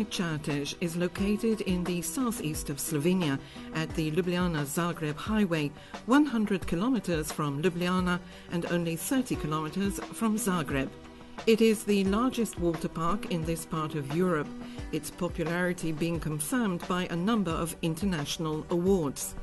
Terme Čatež is located in the southeast of Slovenia at the Ljubljana-Zagreb highway, 100 kilometers from Ljubljana and only 30 kilometers from Zagreb. It is the largest water park in this part of Europe, its popularity being confirmed by a number of international awards.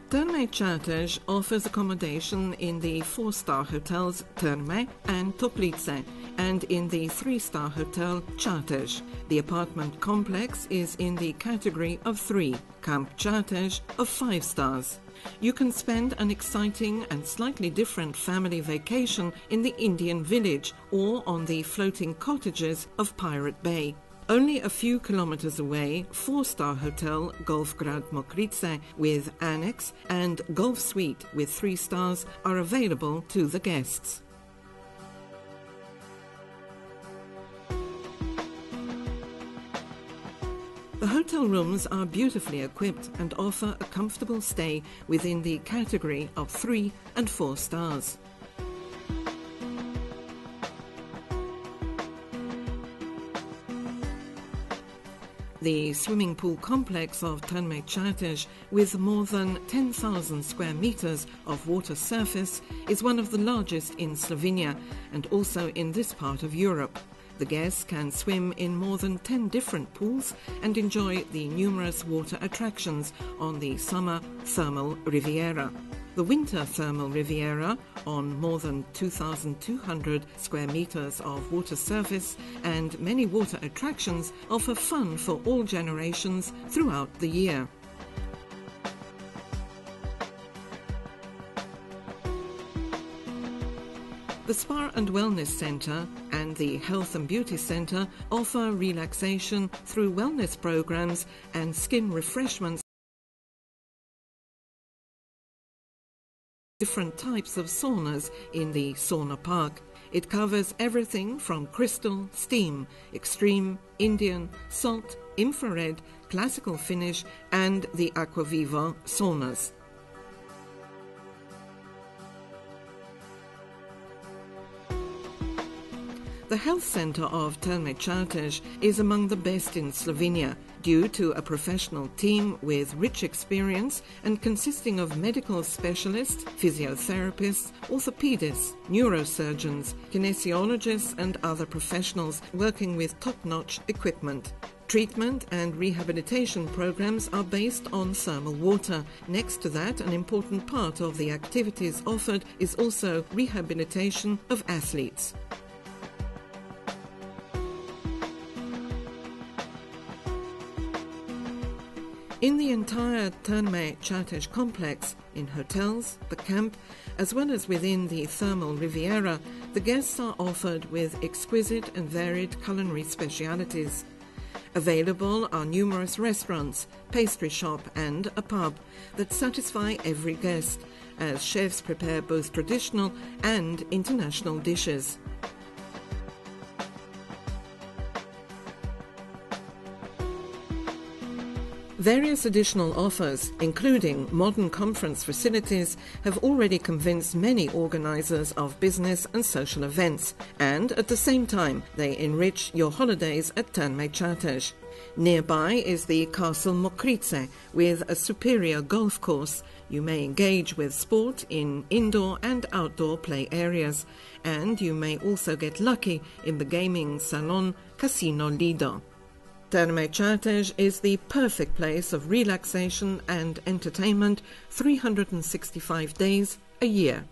Terme Čatež offers accommodation in the 4-star hotels Terme and Toplice and in the 3-star hotel Čatež. The apartment complex is in the category of 3, Camp Čatež of 5 stars. You can spend an exciting and slightly different family vacation in the Indian village or on the floating cottages of Pirate Bay. Only a few kilometers away, 4-star hotel Golfgrad Mokrice with annex and golf suite with 3 stars are available to the guests. The hotel rooms are beautifully equipped and offer a comfortable stay within the category of 3 and 4 stars. The swimming pool complex of Terme Čatež, with more than 10,000 square meters of water surface, is one of the largest in Slovenia and also in this part of Europe. The guests can swim in more than 10 different pools and enjoy the numerous water attractions on the summer thermal Riviera. The winter thermal Riviera, on more than 2,200 square meters of water surface and many water attractions, offer fun for all generations throughout the year. The Spa and Wellness Centre and the Health and Beauty Centre offer relaxation through wellness programs and skin refreshments. Different types of saunas in the sauna park. It covers everything from crystal, steam, extreme, Indian, salt, infrared, classical finish and the Aquaviva saunas. The health centre of Terme Čatež is among the best in Slovenia due to a professional team with rich experience and consisting of medical specialists, physiotherapists, orthopedists, neurosurgeons, kinesiologists and other professionals working with top-notch equipment. Treatment and rehabilitation programs are based on thermal water. Next to that, an important part of the activities offered is also rehabilitation of athletes. In the entire Terme Čatež complex, in hotels, the camp, as well as within the thermal Riviera, the guests are offered with exquisite and varied culinary specialities. Available are numerous restaurants, pastry shop and a pub that satisfy every guest, as chefs prepare both traditional and international dishes. Various additional offers, including modern conference facilities, have already convinced many organisers of business and social events, and at the same time they enrich your holidays at Terme Čatež. Nearby is the Castle Mokrice with a superior golf course. You may engage with sport in indoor and outdoor play areas, and you may also get lucky in the gaming salon Casino Lido. Terme Čatež is the perfect place of relaxation and entertainment 365 days a year.